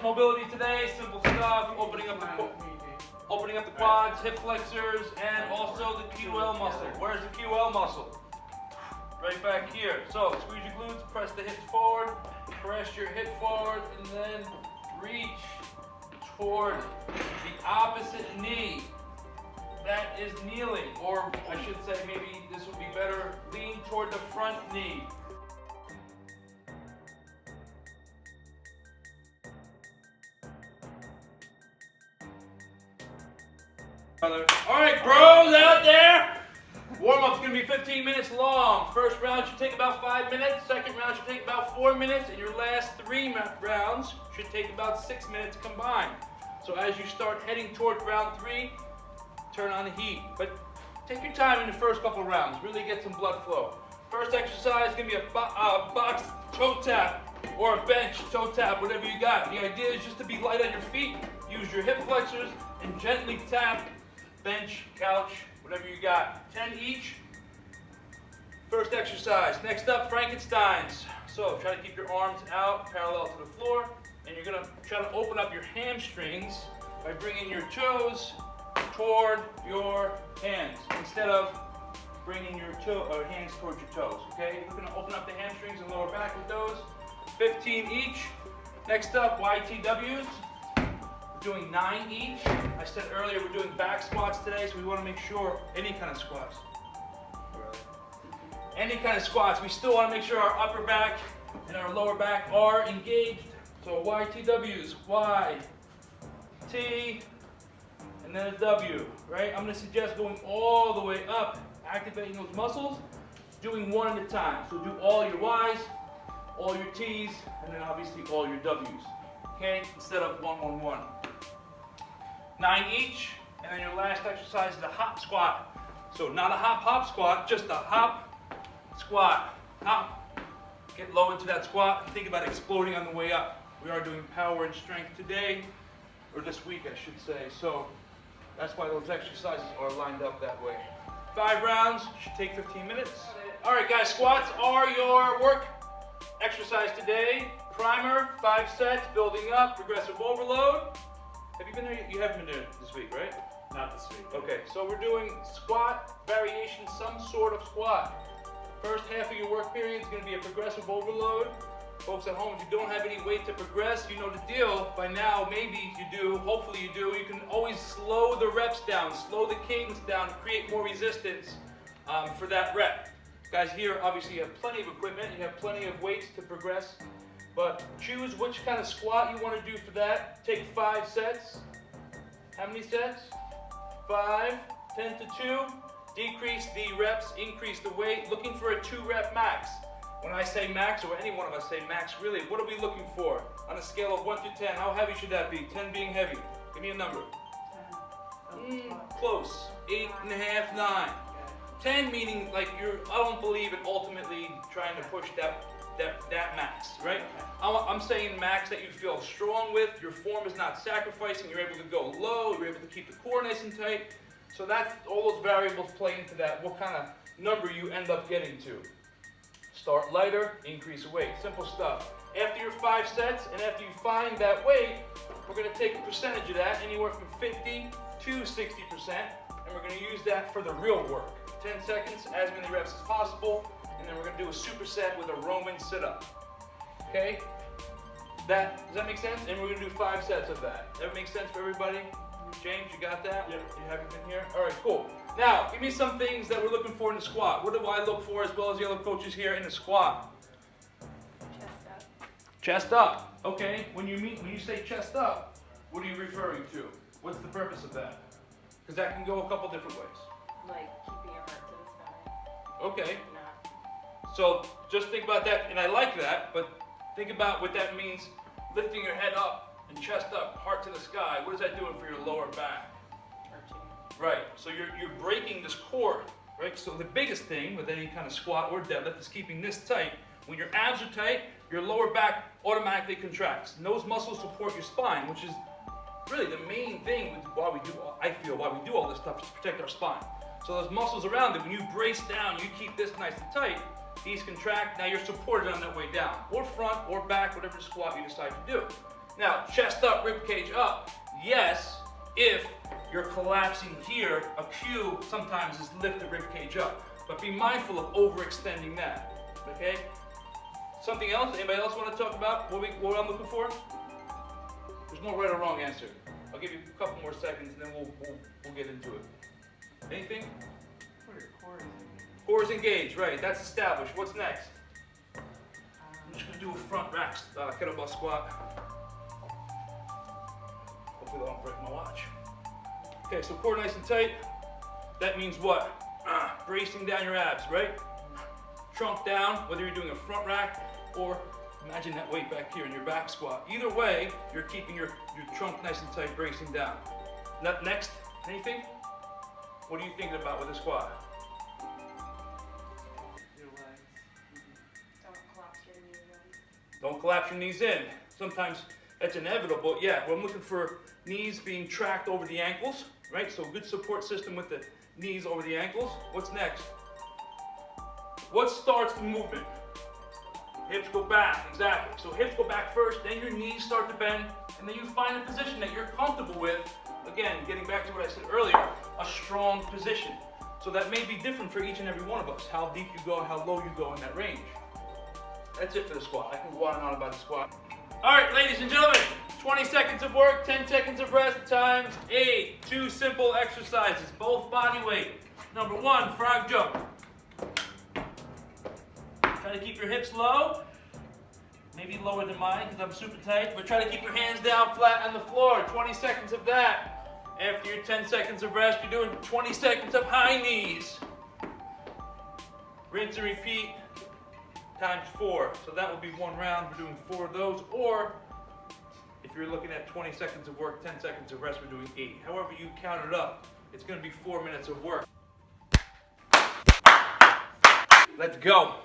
mobility today, simple stuff, opening up the quads, hip flexors, and also the QL muscle. Where's the QL muscle? Right back here. So squeeze your glutes, press the hips forward, press your hip forward, and then reach toward the opposite knee. That is kneeling, or I should say maybe this would be better, lean toward the front knee. Alright, bros out there, warm-up's going to be 15 minutes long. First round should take about 5 minutes, second round should take about 4 minutes, and your last 3 rounds should take about 6 minutes combined. So as you start heading toward round 3, turn on the heat. But take your time in the first couple rounds, really get some blood flow. First exercise is going to be a box toe tap or a bench toe tap, whatever you got. The idea is just to be light on your feet, use your hip flexors, and gently tap bench, couch, whatever you got. 10 each. First exercise. Next up, Frankensteins. So try to keep your arms out parallel to the floor, and you're going to try to open up your hamstrings by bringing your toes toward your hands instead of bringing your hands towards your toes. Okay, we're going to open up the hamstrings and lower back with those. 15 each. Next up, YTWs. We're doing 9 each. I said earlier we're doing back squats today, so we want to make sure any kind of squats. Any kind of squats. We still want to make sure our upper back and our lower back are engaged. So YTWs, Y, T, and then a W, right? I'm going to suggest going all the way up, activating those muscles, doing one at a time. So do all your Ys, all your Ts, and then obviously all your Ws, okay? Instead of 1, 1, 1. 9 each, and then your last exercise is a hop squat. So not a hop squat, just a hop squat. Hop. Get low into that squat. Think about exploding on the way up. We are doing power and strength today, or this week I should say. So that's why those exercises are lined up that way. 5 rounds, should take 15 minutes. All right guys, squats are your work exercise today. Primer, 5 sets, building up, progressive overload. Have you been there? You haven't been there this week, right? Not this week. Okay, so we're doing squat variation, some sort of squat. First half of your work period is going to be a progressive overload. Folks at home, if you don't have any weight to progress, you know the deal. By now, maybe you do, hopefully you do. You can always slow the reps down, slow the cadence down, create more resistance for that rep. Guys, here obviously you have plenty of equipment, you have plenty of weights to progress, but choose which kind of squat you want to do for that. Take 5 sets. How many sets? 5, 10 to 2. Decrease the reps, increase the weight, looking for a 2-rep max. When I say max, or any one of us say max, really, what are we looking for? On a scale of 1 to 10, how heavy should that be? 10 being heavy. Give me a number. Close. 8.5, 9. 10 meaning like I don't believe in ultimately trying to push that max, right? I'm saying max that you feel strong with, your form is not sacrificing, you're able to go low, you're able to keep the core nice and tight. So that's all those variables play into that, what kind of number you end up getting to. Start lighter, increase weight. Simple stuff. After your 5 sets and after you find that weight, we're going to take a percentage of that, anywhere from 50 to 60%, and we're going to use that for the real work. 10 seconds, as many reps as possible, and then we're going to do a superset with a Roman sit-up. Okay? Does that make sense? And we're going to do 5 sets of that. That makes sense for everybody? James, you got that? Yep. You haven't been here? All right, cool. Now, give me some things that we're looking for in the squat. What do I look for, as well as the other coaches here, in the squat? Chest up. Chest up. Okay. When you say chest up, what are you referring to? What's the purpose of that? Because that can go a couple different ways. Like keeping your heart to the sky. Okay. Not. So just think about that, and I like that, but think about what that means, lifting your head up and chest up, heart to the sky. What is that doing for your lower back? Arching. Right, so you're breaking this core, right? So the biggest thing with any kind of squat or deadlift is keeping this tight. When your abs are tight, your lower back automatically contracts. And those muscles support your spine, which is really the main thing why we do all this stuff, is to protect our spine. So those muscles around it, when you brace down, you keep this nice and tight, these contract, now you're supported on that way down. Or front or back, whatever squat you decide to do. Now, chest up, rib cage up. Yes, if you're collapsing here, a cue sometimes is lift the rib cage up. But be mindful of overextending that, okay? Something else? Anybody else want to talk about what I'm looking for? There's no right or wrong answer. I'll give you a couple more seconds and then we'll get into it. Anything? Core is engaged, right? That's established. What's next? I'm just gonna do a front rack kettlebell squat. Hopefully I don't break my watch. Okay, so core nice and tight. That means what? Bracing down your abs, right? Trunk down, whether you're doing a front rack or imagine that weight back here in your back squat. Either way, you're keeping your trunk nice and tight, bracing down. Next, anything? What are you thinking about with the squat? Don't collapse your knees in. Sometimes that's inevitable. Yeah, well, I'm looking for knees being tracked over the ankles, right? So good support system with the knees over the ankles. What's next? What starts the movement? Hips go back, exactly. So hips go back first, then your knees start to bend, and then you find a position that you're comfortable with. Again, getting back to what I said earlier, a strong position. So that may be different for each and every one of us, how deep you go and how low you go in that range. That's it for the squat. I can go on and on about the squat. All right, ladies and gentlemen, 20 seconds of work, 10 seconds of rest, times 8. 2 simple exercises, both body weight. Number 1, frog jump. Try to keep your hips low, maybe lower than mine because I'm super tight, but try to keep your hands down flat on the floor. 20 seconds of that. After your 10 seconds of rest, you're doing 20 seconds of high knees. Rinse and repeat times 4. So that would be 1 round. We're doing 4 of those. Or if you're looking at 20 seconds of work, 10 seconds of rest, we're doing 8. However you count it up, it's going to be 4 minutes of work. Let's go.